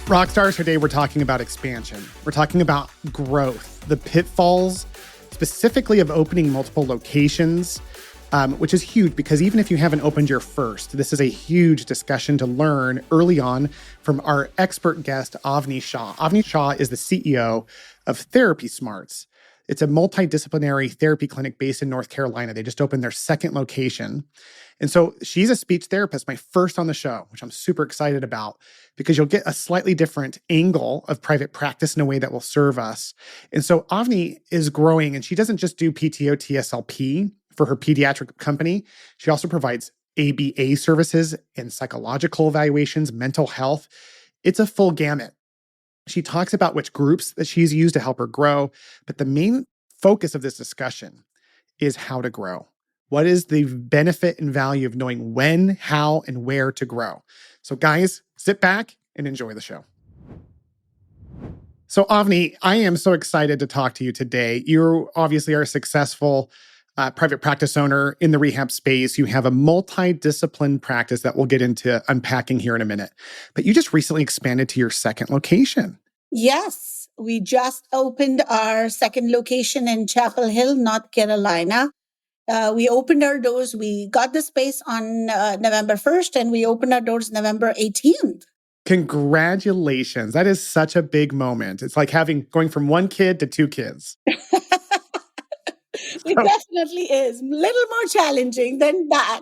Rockstars, today we're talking about expansion. We're talking about growth, the pitfalls, specifically of opening multiple locations, which is huge because even if you haven't opened your first, this is a huge discussion to learn early on from our expert guest, Avani Shah. Avani Shah is the CEO of Therapy Smarts. It's a multidisciplinary therapy clinic based in North Carolina. They just opened their second location. And so she's a speech therapist, my first on the show, which I'm super excited about because you'll get a slightly different angle of private practice in a way that will serve us. And so Avani is growing, and she doesn't just do PTO TSLP for her pediatric company. She also provides ABA services and psychological evaluations, mental health. It's a full gamut. She talks about which groups that she's used to help her grow, but the main focus of this discussion is how to grow. What is the benefit and value of knowing when, how, and where to grow? So guys, sit back and enjoy the show. So Avani, I am so excited to talk to you today. You obviously are a successful private practice owner in the rehab space. You have a multidiscipline practice that we'll get into unpacking here in a minute. But you just recently expanded to your second location. Yes, we just opened our second location in Chapel Hill, North Carolina. We opened our doors. We got the space on November 1st, and we opened our doors November 18th. Congratulations. That is such a big moment. It's like going from one kid to two kids. It definitely is. A little more challenging than that.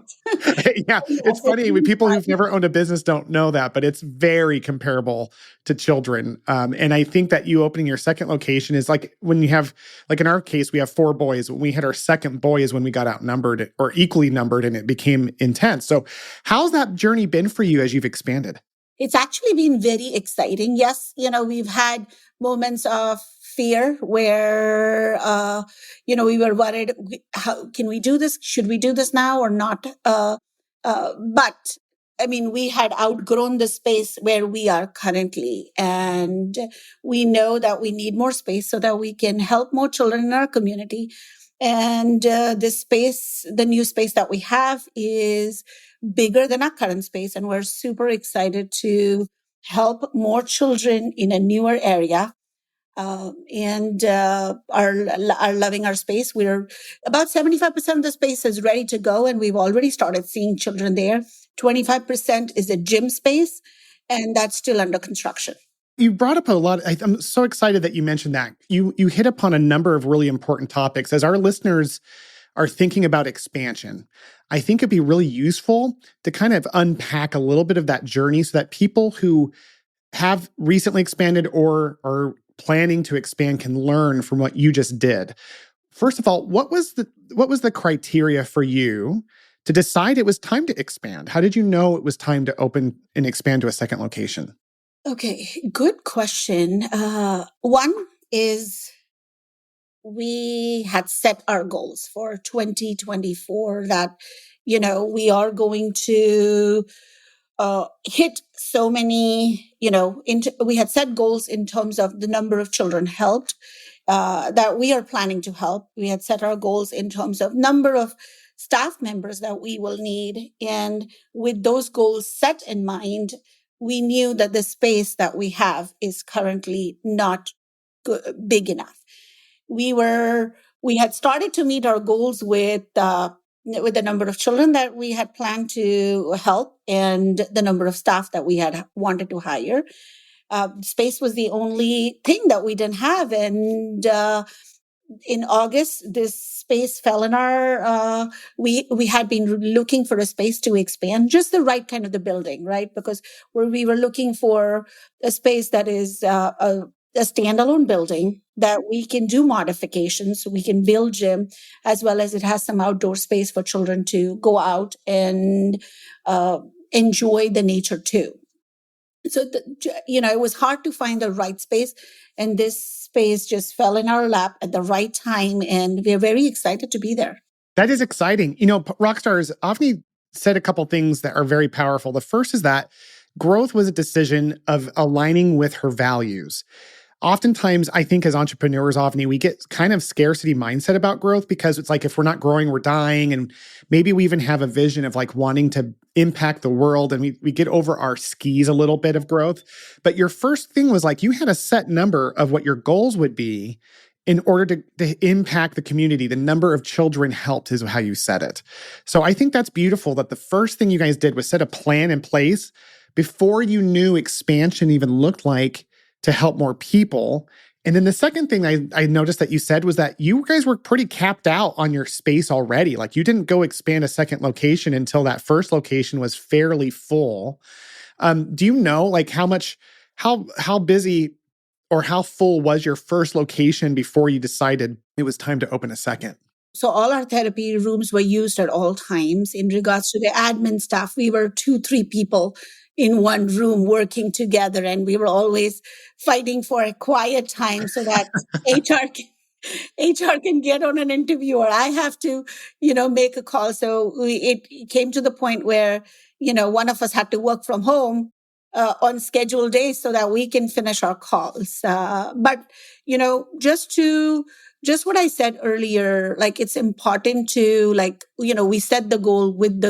Yeah, it's funny. People who've never owned a business don't know that, but it's very comparable to children. And I think that you opening your second location is like when you have, like in our case, we have 4 boys. When we had our second boy is when we got outnumbered or equally numbered, and it became intense. So how's that journey been for you as you've expanded? It's actually been very exciting. Yes, we've had moments of fear where, we were worried, how can we do this? Should we do this now or not? But I mean, we had outgrown the space where we are currently, and we know that we need more space so that we can help more children in our community. And this space, the new space that we have, is bigger than our current space, and we're super excited to help more children in a newer area. And are loving our space. We're about 75% of the space is ready to go, and we've already started seeing children there. 25% is a gym space, and that's still under construction. You brought up a lot. I'm so excited that you mentioned that. You hit upon a number of really important topics. As our listeners are thinking about expansion, I think it'd be really useful to kind of unpack a little bit of that journey so that people who have recently expanded or are planning to expand can learn from what you just did. First of all, what was the criteria for you to decide it was time to expand? How did you know it was time to open and expand to a second location? Okay, good question. One is we had set our goals for 2024 that, we are going to hit so many, we had set goals in terms of the number of children helped that we are planning to help. We had set our goals in terms of number of staff members that we will need. And with those goals set in mind, we knew that the space that we have is currently not big enough. We had started to meet our goals with the number of children that we had planned to help and the number of staff that we had wanted to hire. Space was the only thing that we didn't have. And in August, this space fell in our, we had been looking for a space to expand, just the right kind of the building, right? Because we were looking for a space that is a standalone building that we can do modifications, so we can build gym, as well as it has some outdoor space for children to go out and enjoy the nature too. So, it was hard to find the right space, and this space just fell in our lap at the right time, and we're very excited to be there. That is exciting. Rockstars, Avani said a couple things that are very powerful. The first is that growth was a decision of aligning with her values. Oftentimes, I think as entrepreneurs, Avani, we get kind of scarcity mindset about growth because it's like, if we're not growing, we're dying. And maybe we even have a vision of like wanting to impact the world and we get over our skis a little bit of growth. But your first thing was like you had a set number of what your goals would be in order to impact the community. The number of children helped is how you said it. So I think that's beautiful that the first thing you guys did was set a plan in place before you knew expansion even looked like to help more people. And then the second thing I noticed that you said was that you guys were pretty capped out on your space already. Like you didn't go expand a second location until that first location was fairly full. Do you know like how busy or how full was your first location before you decided it was time to open a second? So all our therapy rooms were used at all times. In regards to the admin staff, we were 2, 3 people in one room working together, and we were always fighting for a quiet time so that HR HR can get on an interview or I have to, make a call. So it came to the point where, one of us had to work from home on scheduled days so that we can finish our calls. But, just what I said earlier, like it's important to like, we set the goal with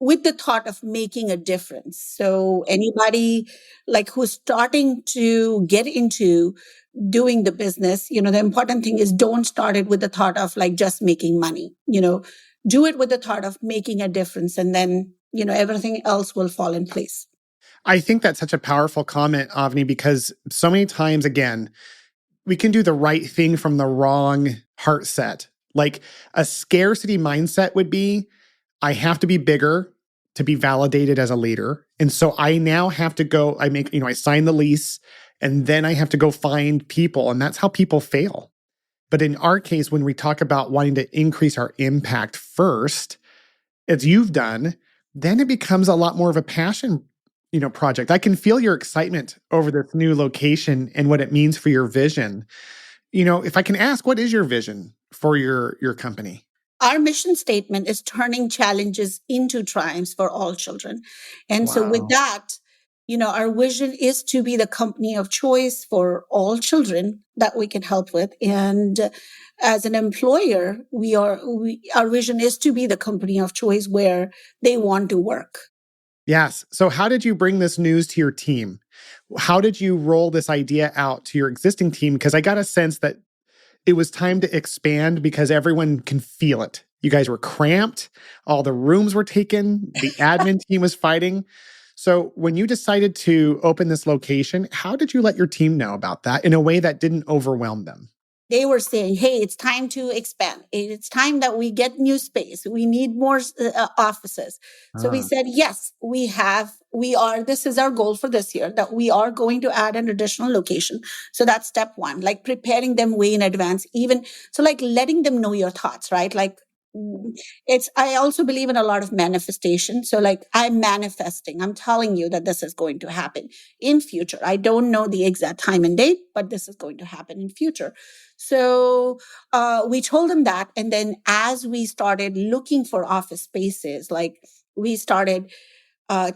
with the thought of making a difference. So anybody like who's starting to get into doing the business, the important thing is don't start it with the thought of like just making money, do it with the thought of making a difference and then, everything else will fall in place. I think that's such a powerful comment, Avni, because so many times, again, we can do the right thing from the wrong heart set. Like a scarcity mindset would be, I have to be bigger to be validated as a leader. And so I now have to go, I sign the lease and then I have to go find people. And that's how people fail. But in our case, when we talk about wanting to increase our impact first, as you've done, then it becomes a lot more of a passion, project. I can feel your excitement over this new location and what it means for your vision. If I can ask, what is your vision for your company? Our mission statement is turning challenges into triumphs for all children. And so with Wow. that, our vision is to be the company of choice for all children that we can help with. And as an employer, our vision is to be the company of choice where they want to work. Yes. So how did you bring this news to your team? How did you roll this idea out to your existing team? Because I got a sense that it was time to expand because everyone can feel it. You guys were cramped, all the rooms were taken, the admin team was fighting. So when you decided to open this location, how did you let your team know about that in a way that didn't overwhelm them? They were saying, hey, it's time to expand. It's time that we get new space. We need more offices. So we Ah. said, yes, this is our goal for this year, that we are going to add an additional location. So that's step one, like preparing them way in advance, even. So like letting them know your thoughts, right? Like I also believe in a lot of manifestation. So like I'm manifesting, I'm telling you that this is going to happen in future. I don't know the exact time and date, but this is going to happen in future. So we told them that. And then as we started looking for office spaces, like we started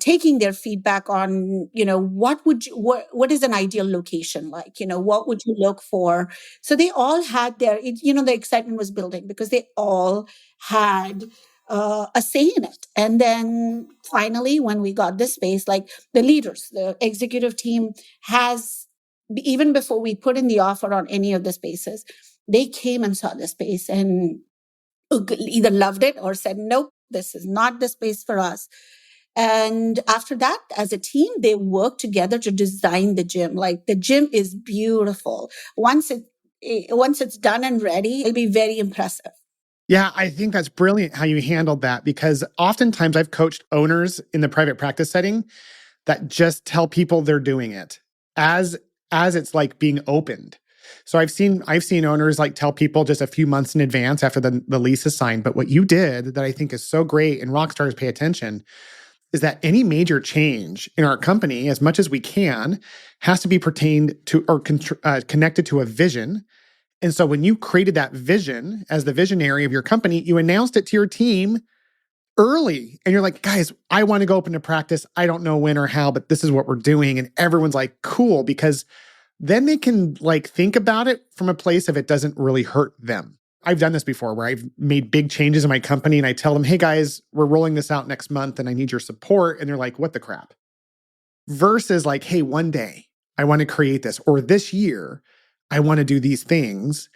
taking their feedback on, what is an ideal location like? What would you look for? So they all had the excitement was building because they all had a say in it. And then finally, when we got this space, like the leaders, the executive team has, even before we put in the offer on any of the spaces, they came and saw the space and either loved it or said, nope, this is not the space for us. And after that, as a team, they work together to design the gym. Like the gym is beautiful. Once it's done and ready, it'll be very impressive. Yeah, I think that's brilliant how you handled that because oftentimes I've coached owners in the private practice setting that just tell people they're doing it as it's like being opened. So I've seen owners like tell people just a few months in advance after the lease is signed. But what you did that I think is so great, and Rockstars pay attention, is that any major change in our company, as much as we can, has to be pertained to or connected to a vision. And so when you created that vision as the visionary of your company, you announced it to your team early. And you're like, guys, I want to go open a practice. I don't know when or how, but this is what we're doing. And everyone's like, cool, because then they can like think about it from a place of it doesn't really hurt them. I've done this before where I've made big changes in my company and I tell them, hey guys, we're rolling this out next month and I need your support. And they're like, what the crap? Versus like, hey, one day I want to create this, or this year I want to do these things.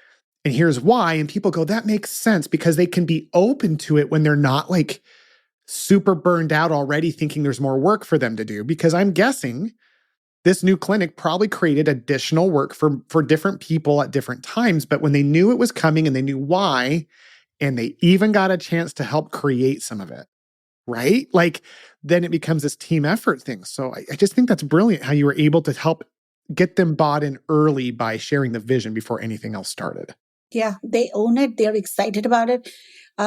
And here's why. And people go, that makes sense, because they can be open to it when they're not like super burned out already thinking there's more work for them to do. Because I'm guessing this new clinic probably created additional work for different people at different times. But when they knew it was coming and they knew why, and they even got a chance to help create some of it, right? Like, then it becomes this team effort thing. So I just think that's brilliant how you were able to help get them bought in early by sharing the vision before anything else started. Yeah, they own it. They're excited about it.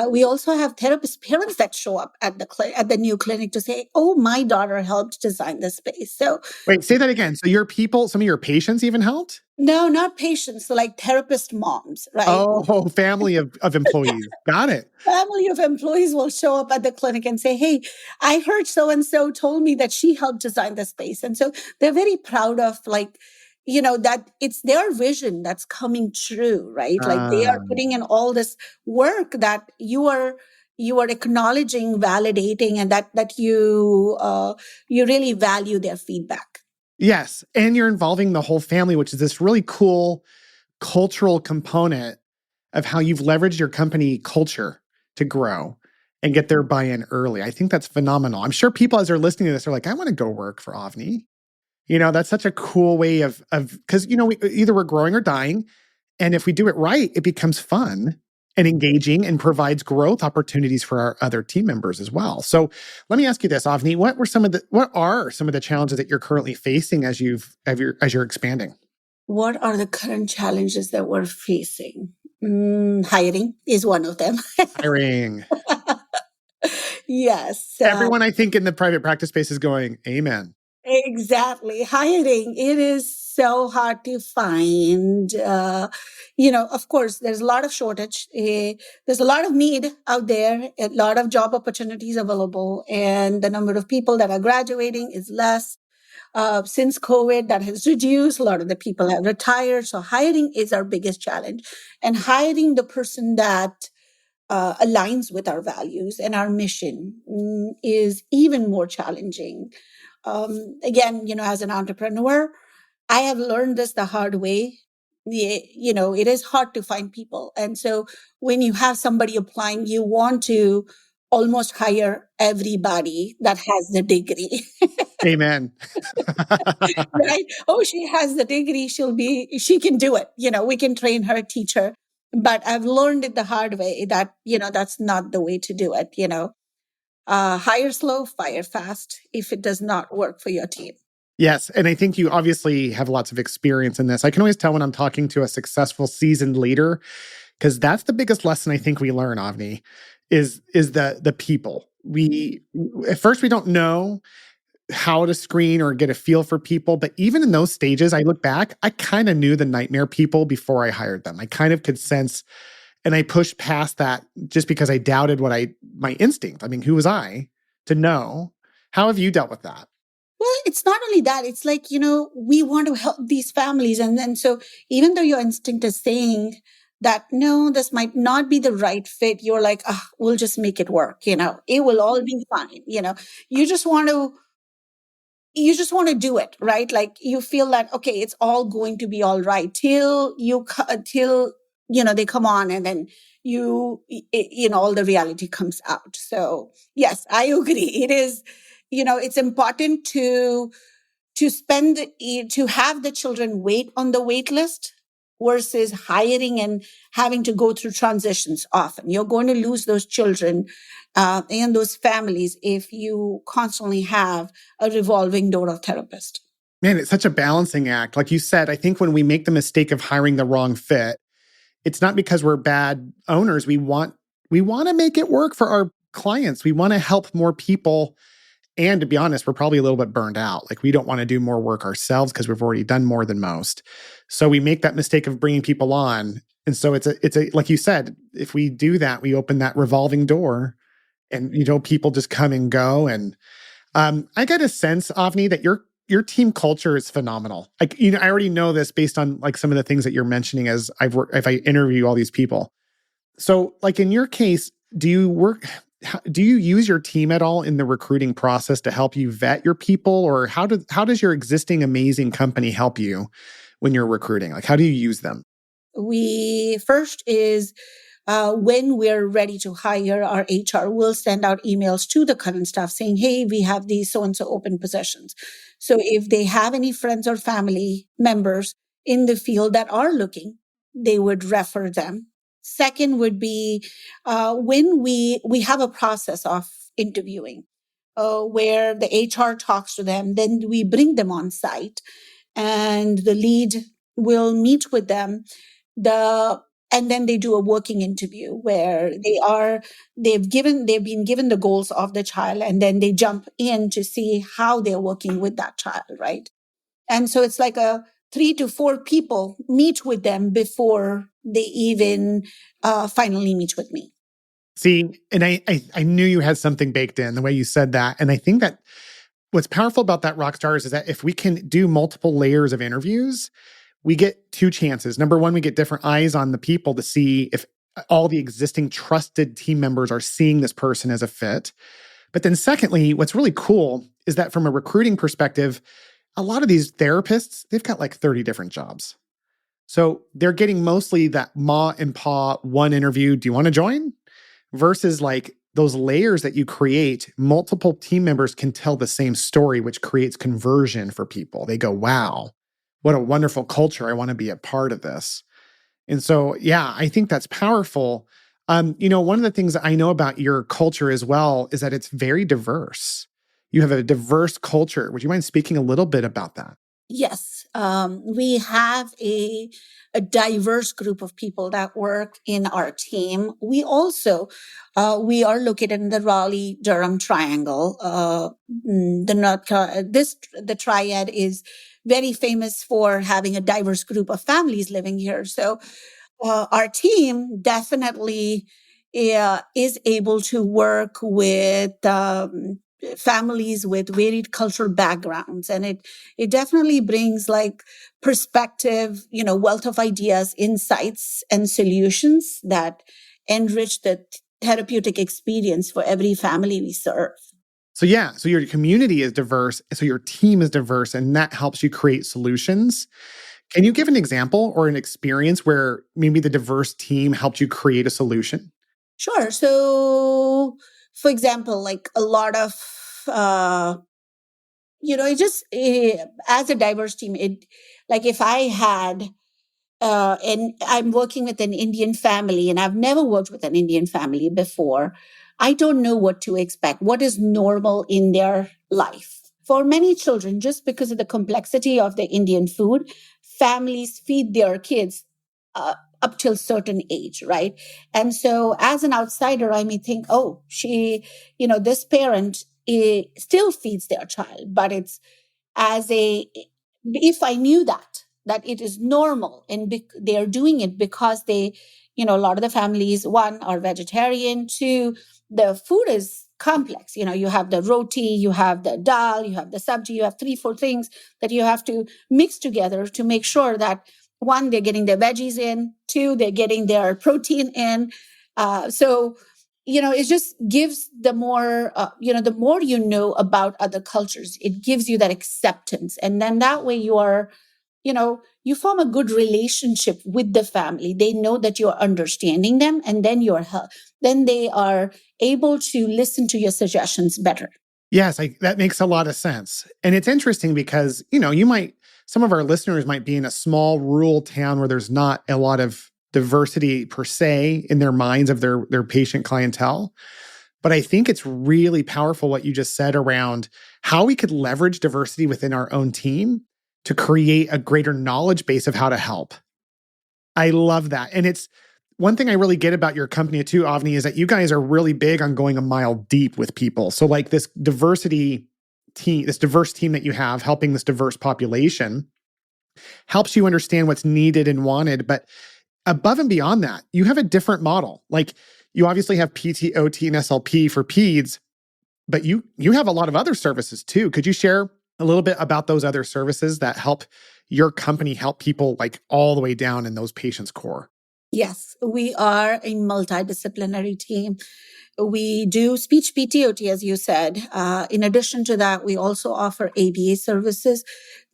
We also have therapist parents that show up at the new clinic to say, "Oh, my daughter helped design this space." So Wait, say that again. So your people, some of your patients even helped? no, not patients. So like therapist moms, right? Oh, family of employees. Got it. Family of employees will show up at the clinic and say, "Hey, I heard so and so told me that she helped design the space." And so they're very proud of, like, that it's their vision that's coming true, right? Like they are Um, putting in all this work that you are acknowledging, validating, and that you really value their feedback. yes. And you're involving the whole family, which is this really cool cultural component of how you've leveraged your company culture to grow and get their buy-in early. I think that's phenomenal. I'm sure people, as they're listening to this, are like, I want to go work for Avani. That's such a cool way of because either we're growing or dying. And if we do it right, it becomes fun and engaging and provides growth opportunities for our other team members as well. So let me ask you this, Avni, what are some of the challenges that you're currently facing as you're expanding? What are the current challenges that we're facing? Hiring is one of them. Hiring. Yes. Everyone I think in the private practice space is going, amen. Exactly. Hiring, it is so hard to find. Of course, there's a lot of shortage. There's a lot of need out there, a lot of job opportunities available, and the number of people that are graduating is less. Since COVID, that has reduced. A lot of the people have retired. So hiring is our biggest challenge. And hiring the person that aligns with our values and our mission is even more challenging. Again, as an entrepreneur, I have learned this the hard way. It is hard to find people. And so when you have somebody applying, you want to almost hire everybody that has the degree. Amen. Right? Oh, she has the degree. She can do it. We can train her, teach her. But I've learned it the hard way that, that's not the way to do it. Hire slow, fire fast if it does not work for your team. Yes. And I think you obviously have lots of experience in this. I can always tell when I'm talking to a successful seasoned leader, because that's the biggest lesson I think we learn, Avni, is the people. We at first we don't know how to screen or get a feel for people, but even in those stages, I look back, I kind of knew the nightmare people before I hired them. I kind of could sense, and I pushed past that just because I doubted my instinct. I mean, who was I to know? How have you dealt with that? Well, it's not only that. It's like, we want to help these families. And so even though your instinct is saying that, no, this might not be the right fit, you're like, we'll just make it work. It will all be fine. You just want to you just want to do it, right? Like you feel that, okay, it's all going to be all right till they come on, and then all the reality comes out. So yes, I agree. It is, it's important to have the children wait on the wait list versus hiring and having to go through transitions often. You're going to lose those children and those families if you constantly have a revolving door of therapists. Man, it's such a balancing act. Like you said, I think when we make the mistake of hiring the wrong fit, it's not because we're bad owners. We want to make it work for our clients. We want to help more people. And to be honest, we're probably a little bit burned out. Like we don't want to do more work ourselves because we've already done more than most. So we make that mistake of bringing people on. And so it's a like you said, if we do that, we open that revolving door and people just come and go. And I get a sense, Avni, that your team culture is phenomenal. Like, I already know this based on like some of the things that you're mentioning as if I interview all these people. So, like in your case, do you use your team at all in the recruiting process to help you vet your people, or how does your existing amazing company help you when you're recruiting? Like, how do you use them? We first is when we're ready to hire, our HR will send out emails to the current staff saying, hey, we have these so and so open positions. So if they have any friends or family members in the field that are looking, they would refer them. Second would be when we have a process of interviewing where the HR talks to them, then we bring them on site and the lead will meet with them the and then they do a working interview where they've been given the goals of the child and then they jump in to see how they're working with that child, right? And so it's like a 3 to 4 people meet with them before they even finally meet with me. See, and I knew you had something baked in the way you said that. And I think that what's powerful about that Rockstars is that if we can do multiple layers of interviews, we get two chances. Number one, we get different eyes on the people to see if all the existing trusted team members are seeing this person as a fit. But then secondly, what's really cool is that from a recruiting perspective, a lot of these therapists, they've got like 30 different jobs. So they're getting mostly that ma and pa one interview. Do you want to join? Versus like those layers that you create, multiple team members can tell the same story, which creates conversion for people. They go, wow, what a wonderful culture. I want to be a part of this. And so, yeah, I think that's powerful. One of the things I know about your culture as well is that it's very diverse. You have a diverse culture. Would you mind speaking a little bit about that? Yes, we have a diverse group of people that work in our team. We are located in the Raleigh Durham Triangle. The triad is very famous for having a diverse group of families living here. So our team definitely is able to work with families with varied cultural backgrounds, and it definitely brings like perspective, wealth of ideas, insights, and solutions that enrich the therapeutic experience for every family we serve. So, yeah, so your community is diverse. So your team is diverse, and that helps you create solutions. Can you give an example or an experience where maybe the diverse team helped you create a solution? Sure. So, for example, like a lot of it just as a diverse team, it like if I had and I'm working with an Indian family, and I've never worked with an Indian family before. I don't know what to expect, what is normal in their life. For many children, just because of the complexity of the Indian food, families feed their kids up till certain age, right? And so, as an outsider, I may think, oh, this parent still feeds their child, but it's as a if I knew that it is normal and they are doing it because a lot of the families, one, are vegetarian, two, the food is complex. You have the roti, you have the dal, you have the sabji, you have 3 4 things that you have to mix together to make sure that, one, they're getting their veggies in, two, they're getting their protein in. So it just gives the more you know about other cultures, it gives you that acceptance. And then that way you form a good relationship with the family. They know that you're understanding them, and then then they are able to listen to your suggestions better. Yes, that makes a lot of sense. And it's interesting because, some of our listeners might be in a small rural town where there's not a lot of diversity per se in their minds of their patient clientele. But I think it's really powerful what you just said around how we could leverage diversity within our own team to create a greater knowledge base of how to help. I love that. And it's one thing I really get about your company too, Avani, is that you guys are really big on going a mile deep with people. So like this diverse team that you have helping this diverse population helps you understand what's needed and wanted. But above and beyond that, you have a different model. Like you obviously have PT, OT, and SLP for peds, but you have a lot of other services too. Could you share a little bit about those other services that help your company help people like all the way down in those patients' core? Yes, we are a multidisciplinary team. We do speech PTOT, as you said. In addition to that, we also offer ABA services.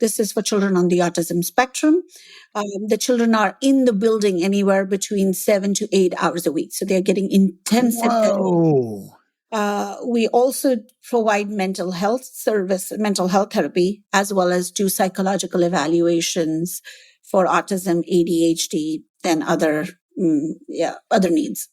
This is for children on the autism spectrum. The children are in the building anywhere between 7 to 8 hours a week. So they're getting intensive therapy. Whoa. We also provide mental health therapy, as well as do psychological evaluations for autism, ADHD, and other needs.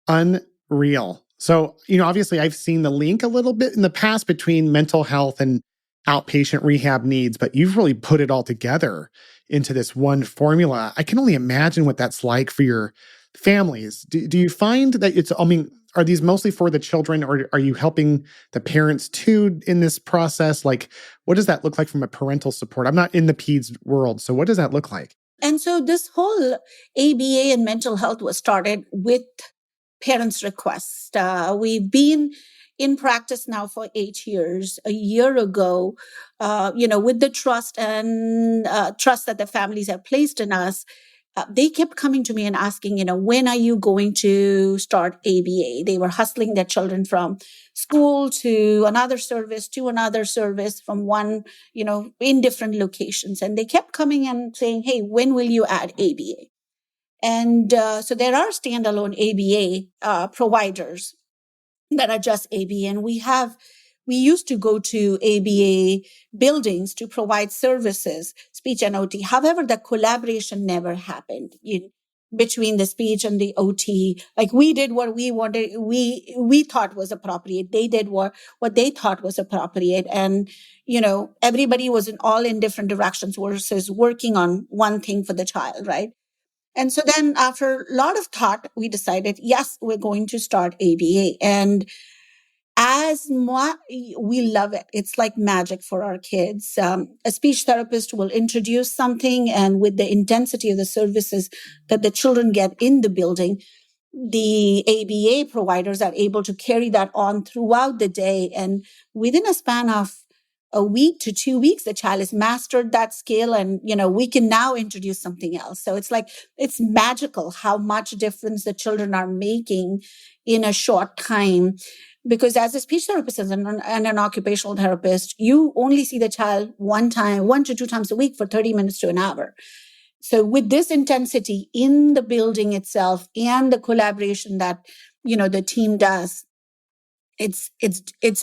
Unreal. So, obviously I've seen the link a little bit in the past between mental health and outpatient rehab needs, but you've really put it all together into this one formula. I can only imagine what that's like for your families. Do you find that are these mostly for the children, or are you helping the parents too in this process? Like, what does that look like from a parental support? I'm not in the peds world, so what does that look like? And so this whole ABA and mental health was started with parents' request. We've been in practice now for 8 years. A year ago, with the trust and trust that the families have placed in us, they kept coming to me and asking, when are you going to start ABA? They were hustling their children from school to another service, from one, in different locations. And they kept coming and saying, hey, when will you add ABA? And so there are standalone ABA providers that are just ABA. And we used to go to ABA buildings to provide services, speech and OT. However, the collaboration never happened between the speech and the OT. Like, we did what we wanted, we thought was appropriate. They did what they thought was appropriate. And, everybody was all in different directions versus working on one thing for the child, right? And so then after a lot of thought, we decided, yes, we're going to start ABA. And as much we love it, it's like magic for our kids. A speech therapist will introduce something, and with the intensity of the services that the children get in the building, the ABA providers are able to carry that on throughout the day. And within a span of a week to 2 weeks, the child has mastered that skill, and, we can now introduce something else. So it's magical how much difference the children are making in a short time. Because as a speech therapist and an occupational therapist, you only see the child one to two times a week for 30 minutes to an hour. So with this intensity in the building itself and the collaboration that, the team does, it's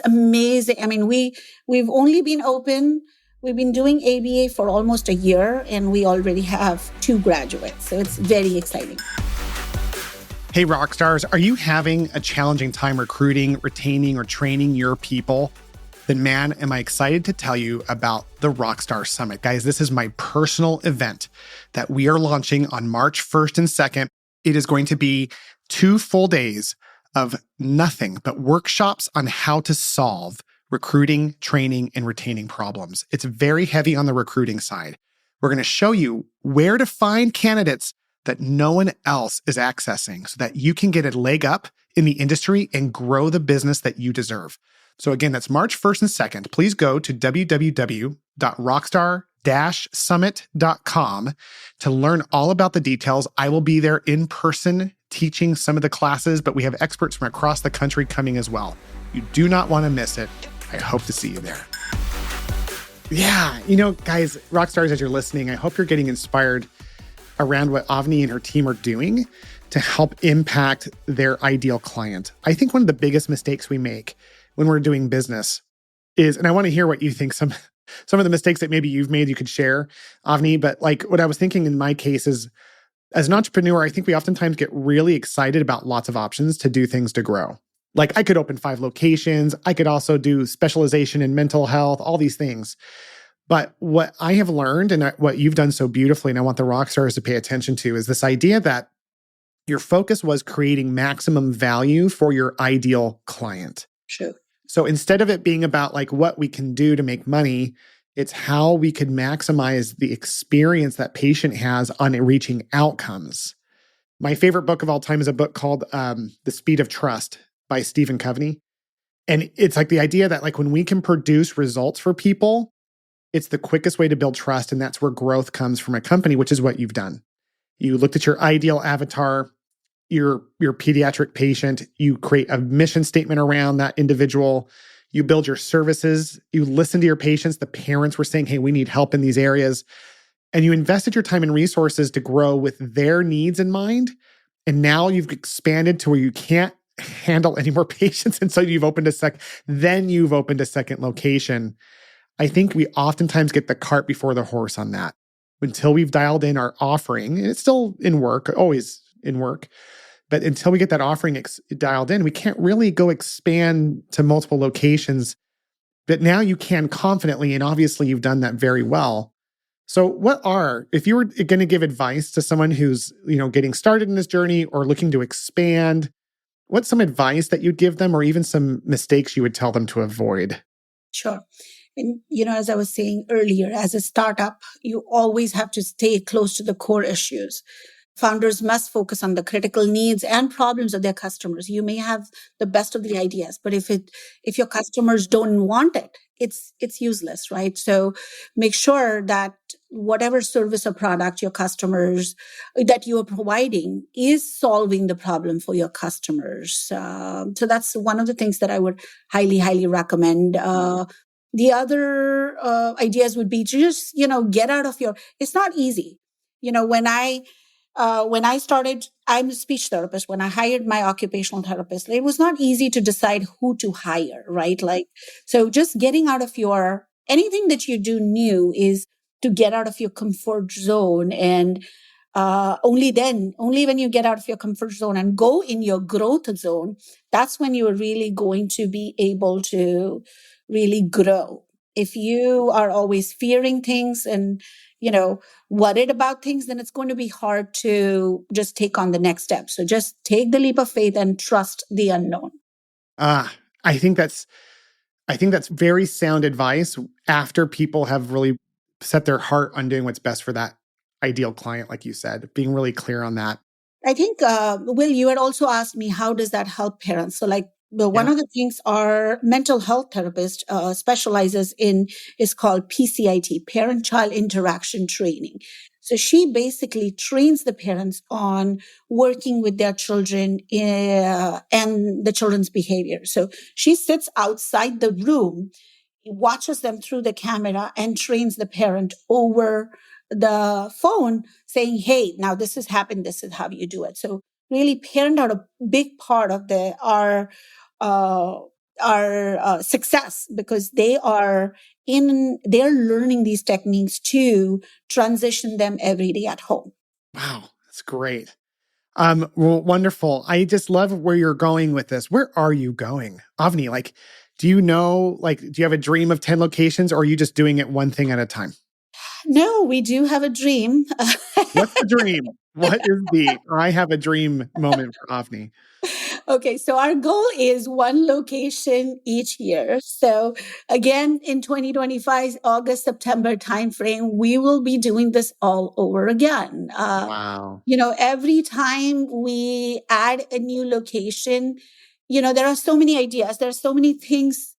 amazing. I mean, we've only been open. We've been doing ABA for almost a year, and we already have 2 graduates. So it's very exciting. Hey, Rockstars, are you having a challenging time recruiting, retaining, or training your people? Then, man, am I excited to tell you about the Rockstar Summit. Guys, this is my personal event that we are launching on March 1st and 2nd. It is going to be 2 full days of nothing but workshops on how to solve recruiting, training, and retaining problems. It's very heavy on the recruiting side. We're going to show you where to find candidates that no one else is accessing so that you can get a leg up in the industry and grow the business that you deserve. So again, that's March 1st and 2nd. Please go to www.rockstar-summit.com to learn all about the details. I will be there in person teaching some of the classes, but we have experts from across the country coming as well. You do not want to miss it. I hope to see you there. Yeah, guys, Rockstars, as you're listening, I hope you're getting inspired around what Avani and her team are doing to help impact their ideal client. I think one of the biggest mistakes we make when we're doing business is, and I want to hear what you think, some of the mistakes that maybe you've made, you could share, Avani, but like what I was thinking in my case is, as an entrepreneur, I think we oftentimes get really excited about lots of options to do things to grow. Like, I could open 5 locations. I could also do specialization in mental health, all these things. But what I have learned, and what you've done so beautifully, and I want the rock stars to pay attention to, is this idea that your focus was creating maximum value for your ideal client. True. So instead of it being about like what we can do to make money, it's how we could maximize the experience that patient has on reaching outcomes. My favorite book of all time is a book called The Speed of Trust by Stephen Covey. And it's like the idea that like when we can produce results for people, it's the quickest way to build trust. And that's where growth comes from a company, which is what you've done. You looked at your ideal avatar, your pediatric patient. You create a mission statement around that individual. You build your services. You listen to your patients. The parents were saying, hey, we need help in these areas. And you invested your time and resources to grow with their needs in mind. And now you've expanded to where you can't handle any more patients. And so you've opened a second location. I think we oftentimes get the cart before the horse on that until we've dialed in our offering. And it's still in work, always in work. But until we get that offering dialed in, we can't really go expand to multiple locations. But now you can confidently, and obviously you've done that very well. So if you were going to give advice to someone who's, getting started in this journey or looking to expand, what's some advice that you'd give them or even some mistakes you would tell them to avoid? Sure. And, as I was saying earlier, as a startup, you always have to stay close to the core issues. Founders must focus on the critical needs and problems of their customers. You may have the best of the ideas, but if your customers don't want it, it's useless, right? So make sure that whatever service or product your customers that you are providing is solving the problem for your customers. So that's one of the things that I would highly, highly recommend. The other ideas would be to just get out of your. It's not easy. When I started, I'm a speech therapist. When I hired my occupational therapist, it was not easy to decide who to hire, right? So just getting out of anything that you do new is to get out of your comfort zone. And only when you get out of your comfort zone and go in your growth zone, that's when you're really going to be able to really grow. If you are always fearing things and, worried about things, then it's going to be hard to just take on the next step. So just take the leap of faith and trust the unknown. Ah, I think that's very sound advice after people have really set their heart on doing what's best for that ideal client, like you said, being really clear on that. I think, Will, you had also asked me, how does that help parents? So one Yeah. of the things our mental health therapist specializes in is called PCIT, parent-child interaction training. So she basically trains the parents on working with their children and the children's behavior. So she sits outside the room, watches them through the camera, and trains the parent over the phone saying, hey, now this has happened, this is how you do it. So really parent are a big part of uh, our success, because they're learning these techniques to transition them every day at home. Wow, that's great. Well, wonderful. I just love where you're going with this. Where are you going? Avani, do you have a dream of 10 locations, or are you just doing it one thing at a time? No, we do have a dream. What's the dream? What is I have a dream moment for Avni? Okay, so our goal is one location each year. So again, in 2025, August, September timeframe, we will be doing this all over again. Wow. Every time we add a new location, there are so many ideas. There are so many things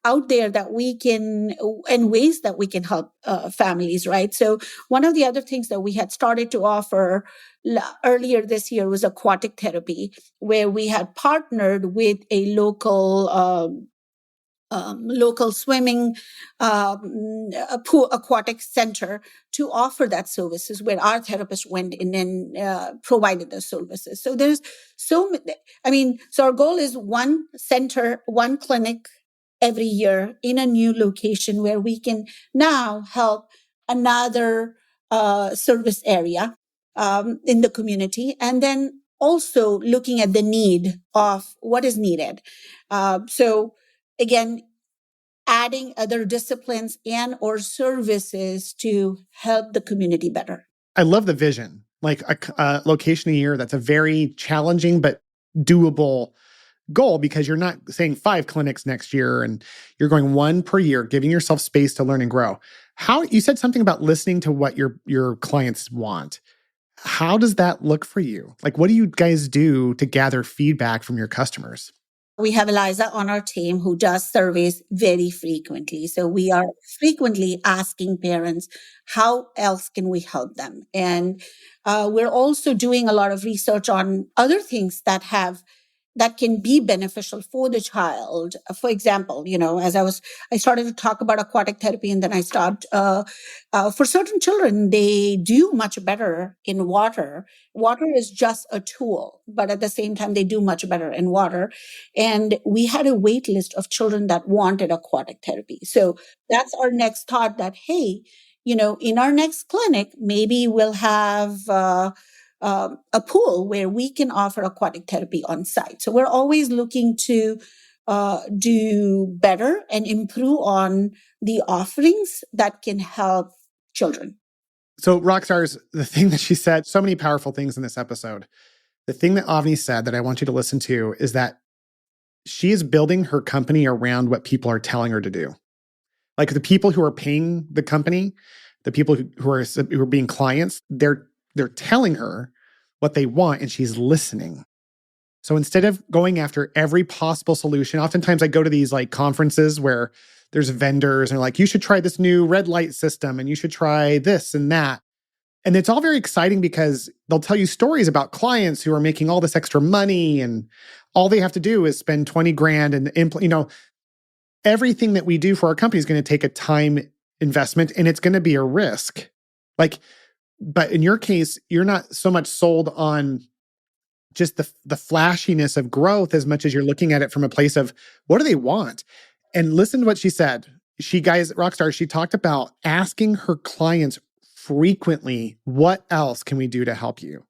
out there that we can and ways that we can help families, right? So one of the other things that we had started to offer earlier this year was aquatic therapy, where we had partnered with a local swimming pool aquatic center to offer that services, where our therapist went in and provided the services. So there's so our goal is one center, one clinic every year in a new location, where we can now help another service area in the community, and then also looking at the need of what is needed. So again, adding other disciplines and or services to help the community better. I love the vision. Like a location a year, that's a very challenging but doable goal, because you're not saying 5 clinics next year, and you're going one per year, giving yourself space to learn and grow. How you said something about listening to what your clients want. How does that look for you? Like, what do you guys do to gather feedback from your customers? We have Eliza on our team who does surveys very frequently. So we are frequently asking parents, how else can we help them? And we're also doing a lot of research on other things that can be beneficial for the child. For example, I started to talk about aquatic therapy, and then I stopped. For certain children, they do much better in water. Water is just a tool, but at the same time, they do much better in water. And we had a wait list of children that wanted aquatic therapy. So that's our next thought that, hey, in our next clinic, maybe we'll have a pool where we can offer aquatic therapy on site. So we're always looking to do better and improve on the offerings that can help children. So, Rockstars, the thing that she said, so many powerful things in this episode. The thing that Avani said that I want you to listen to is that she is building her company around what people are telling her to do. Like the people who are paying the company, the people who are being clients, they're telling her what they want, and she's listening. So instead of going after every possible solution, oftentimes I go to these like conferences where there's vendors and they're like, you should try this new red light system and you should try this and that. And it's all very exciting because they'll tell you stories about clients who are making all this extra money, and all they have to do is spend 20 grand and everything that we do for our company is going to take a time investment, and it's going to be a risk. But in your case, you're not so much sold on just the flashiness of growth as much as you're looking at it from a place of what do they want? And listen to what she said. Rockstar, she talked about asking her clients frequently, what else can we do to help you?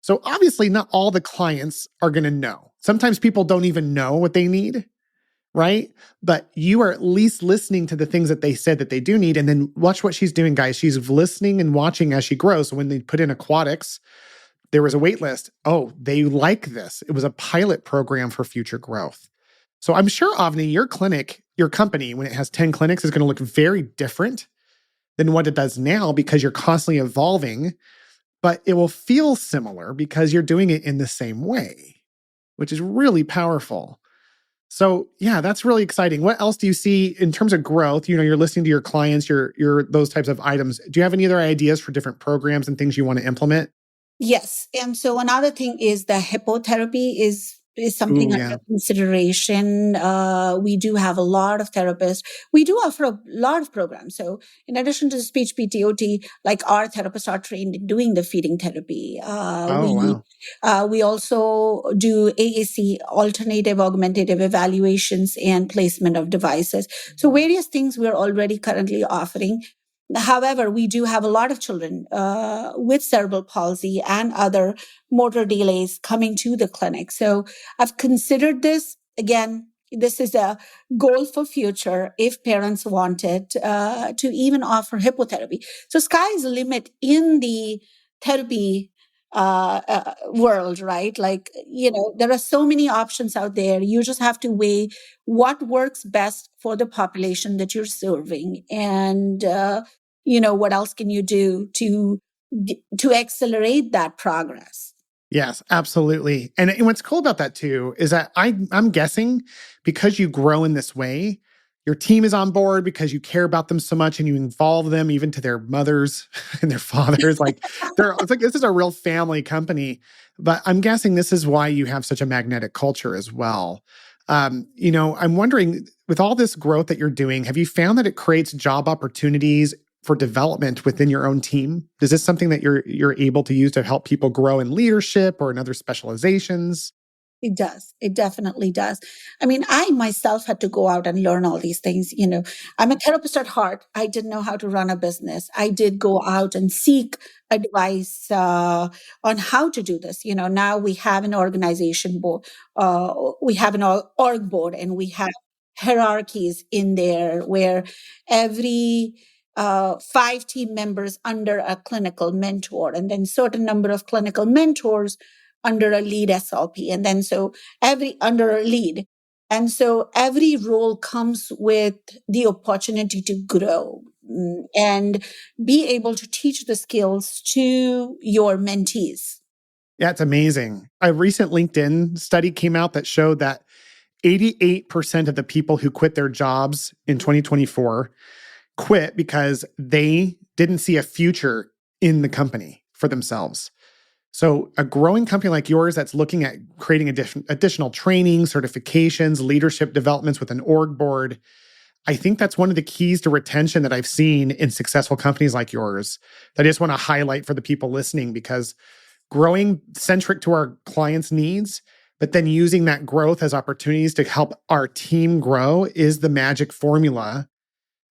So obviously not all the clients are going to know. Sometimes people don't even know what they need, right? But you are at least listening to the things that they said that they do need. And then watch what she's doing, guys. She's listening and watching as she grows. So when they put in aquatics, there was a wait list. Oh, they like this. It was a pilot program for future growth. So I'm sure, Avani, your clinic, your company, when it has 10 clinics, is going to look very different than what it does now because you're constantly evolving, but it will feel similar because you're doing it in the same way, which is really powerful. So yeah, that's really exciting. What else do you see in terms of growth? You're listening to your clients, your those types of items. Do you have any other ideas for different programs and things you want to implement? Yes. And so another thing is the hippotherapy is something Ooh, under yeah. consideration. We do have a lot of therapists. We do offer a lot of programs. So in addition to the speech PTOT, like our therapists are trained in doing the feeding therapy. Oh, wow. We also do AAC, alternative augmentative evaluations and placement of devices. So various things we're already currently offering. However, we do have a lot of children with cerebral palsy and other motor delays coming to the clinic. So I've considered this. Again, this is a goal for future if parents want it to even offer hippotherapy. So sky is the limit in the therapy world, right? Like, there are so many options out there. You just have to weigh what works best for the population that you're serving. And, what else can you do to accelerate that progress? Yes, absolutely. And what's cool about that too is that I'm guessing because you grow in this way, your team is on board because you care about them so much and you involve them even to their mothers and their fathers. It's like this is a real family company. But I'm guessing this is why you have such a magnetic culture as well. I'm wondering, with all this growth that you're doing, have you found that it creates job opportunities for development within your own team? Is this something that you're able to use to help people grow in leadership or in other specializations? It does. It definitely does. I mean, I myself had to go out and learn all these things. I'm a therapist at heart. I didn't know how to run a business. I did go out and seek advice on how to do this. Now we have an organization board, we have an org board, and we have hierarchies in there where every 5 team members under a clinical mentor, and then certain number of clinical mentors under a lead SLP, and then so every under a lead. And so every role comes with the opportunity to grow and be able to teach the skills to your mentees. Yeah, it's amazing. A recent LinkedIn study came out that showed that 88% of the people who quit their jobs in 2024 quit because they didn't see a future in the company for themselves. So a growing company like yours that's looking at creating additional training, certifications, leadership developments with an org board, I think that's one of the keys to retention that I've seen in successful companies like yours that I just want to highlight for the people listening, because growing centric to our clients' needs, but then using that growth as opportunities to help our team grow is the magic formula.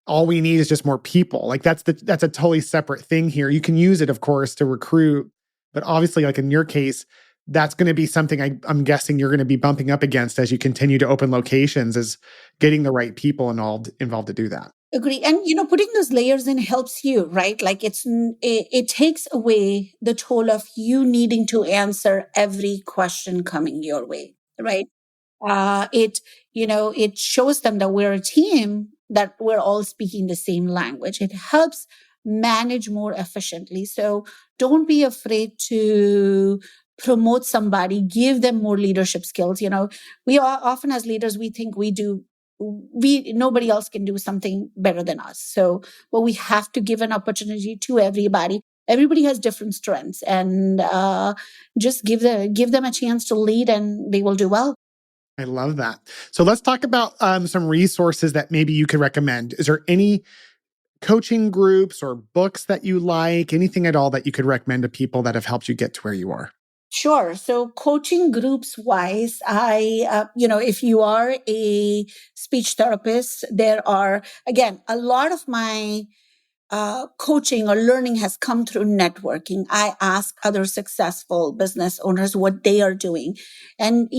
All we need is just more people. Like that's a totally separate thing here. You can use it, of course, to recruit, but obviously, like in your case, that's going to be something I'm guessing you're going to be bumping up against as you continue to open locations, is getting the right people involved to do that. Agree. And, putting those layers in helps you, right? Like it takes away the toll of you needing to answer every question coming your way, right? It shows them that we're a team, that we're all speaking the same language. It helps manage more efficiently. So don't be afraid to promote somebody, give them more leadership skills. We are often, as leaders, we think nobody else can do something better than us. So, well, we have to give an opportunity to everybody. Everybody has different strengths, and just give them a chance to lead, and they will do well. I love that. So let's talk about some resources that maybe you could recommend. Is there any coaching groups or books that you like, anything at all that you could recommend to people that have helped you get to where you are? Sure. So coaching groups wise, if you are a speech therapist, there are, again, a lot of my coaching or learning has come through networking. I ask other successful business owners what they are doing. And,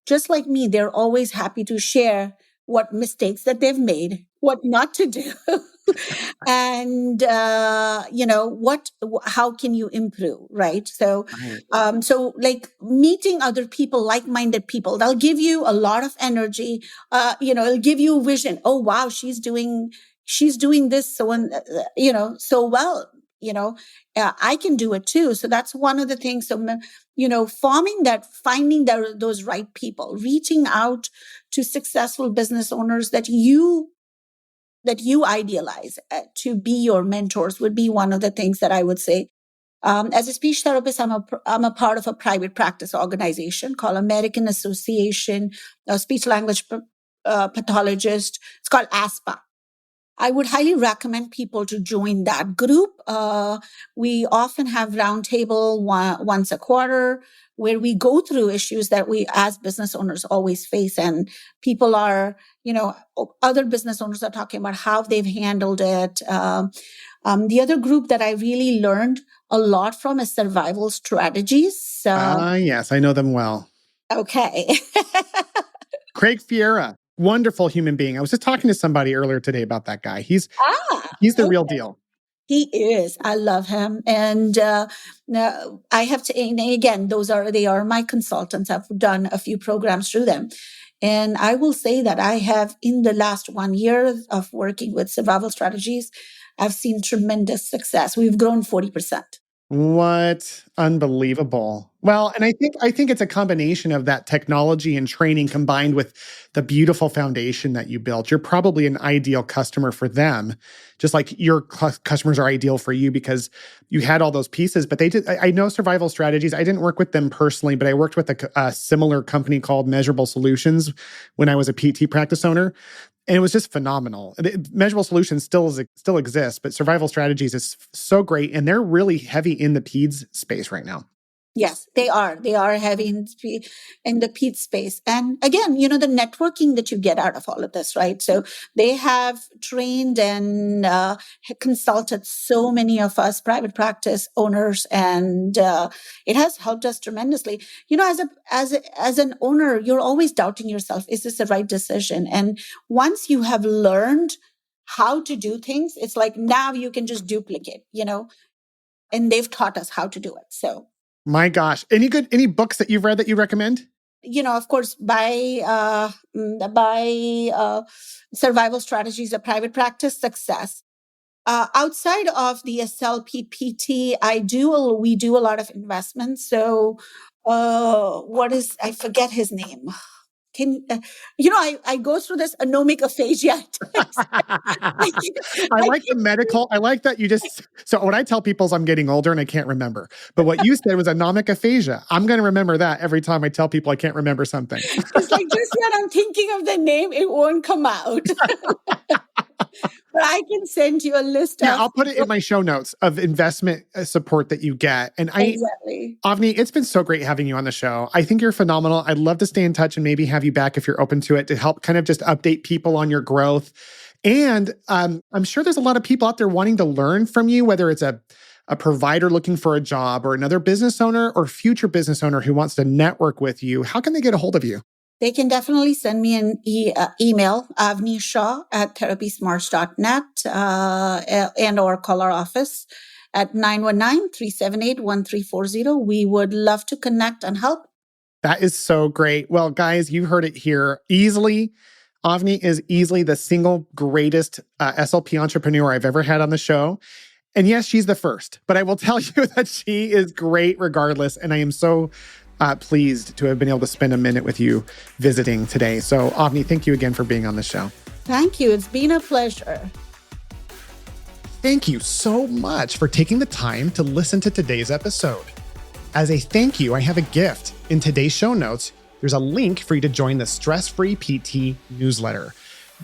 just like me, they're always happy to share what mistakes that they've made, what not to do. And how can you improve, right? So Right. like meeting other people, like-minded people, they'll give you a lot of energy. It'll give you vision. Oh wow, she's doing this so well. I can do it too. So that's one of the things. So those right people, reaching out to successful business owners that you idealize to be your mentors would be one of the things that I would say. As a speech therapist, I'm a part of a private practice organization called American Association of Speech Language Pathologists. It's called ASPA. I would highly recommend people to join that group. We often have roundtable once a quarter where we go through issues that we as business owners always face. And people are, other business owners are talking about how they've handled it. The other group that I really learned a lot from is survival strategies. Yes, I know them well. Okay. Craig Fiera, wonderful human being. I was just talking to somebody earlier today about that guy. He's the real Okay. deal. He is. I love him, and now I have to. And again, they are my consultants. I've done a few programs through them, and I will say that I have, in the last 1 year of working with survival strategies, I've seen tremendous success. We've grown 40%. What? Unbelievable. Well, and I think it's a combination of that technology and training combined with the beautiful foundation that you built. You're probably an ideal customer for them, just like your customers are ideal for you because you had all those pieces. But they did. I know survival strategies. I didn't work with them personally, but I worked with a similar company called Measurable Solutions when I was a PT practice owner. And it was just phenomenal. Measurable Solutions still exists, but Survival Strategies is so great, and they're really heavy in the peds space right now. Yes, they are. They are heavy in the peat space. And again, the networking that you get out of all of this, right? So they have trained and consulted so many of us private practice owners, and it has helped us tremendously. As an owner, you're always doubting yourself. Is this the right decision? And once you have learned how to do things, it's like now you can just duplicate, and they've taught us how to do it. So. My gosh. Any books that you've read that you recommend? Of course, by survival strategies of private practice success. Outside of the SLPPT, we do a lot of investments. So, I forget his name. I go through this anomic aphasia at times. I like the medical. I like that you just, so what I tell people is I'm getting older and I can't remember. But what you said was anomic aphasia. I'm going to remember that every time I tell people I can't remember something. It's like just when I'm thinking of the name, it won't come out. But I can send you a list Yeah, of. I'll put it in my show notes of investment support that you get. And Exactly. Avani, it's been so great having you on the show. I think you're phenomenal. I'd love to stay in touch and maybe have you back if you're open to it to help kind of just update people on your growth. And I'm sure there's a lot of people out there wanting to learn from you, whether it's a provider looking for a job or another business owner or future business owner who wants to network with you. How can they get a hold of you? They can definitely send me an email, Avani Shah at therapysmarts.net, and or call our office at 919-378-1340. We would love to connect and help. That is so great. Well, guys, you heard it here. Avani is easily the single greatest SLP entrepreneur I've ever had on the show. And yes, she's the first, but I will tell you that she is great regardless. And I am so pleased to have been able to spend a minute with you visiting today. So Avani, thank you again for being on the show. Thank you. It's been a pleasure. Thank you so much for taking the time to listen to today's episode. As a thank you, I have a gift. In today's show notes, there's a link for you to join the Stress-Free PT newsletter.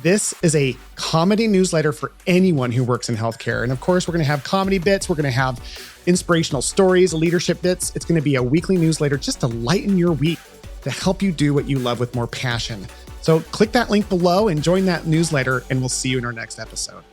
This is a comedy newsletter for anyone who works in healthcare. And of course, we're going to have comedy bits. We're going to have inspirational stories, leadership bits. It's going to be a weekly newsletter just to lighten your week, to help you do what you love with more passion. So click that link below and join that newsletter, and we'll see you in our next episode.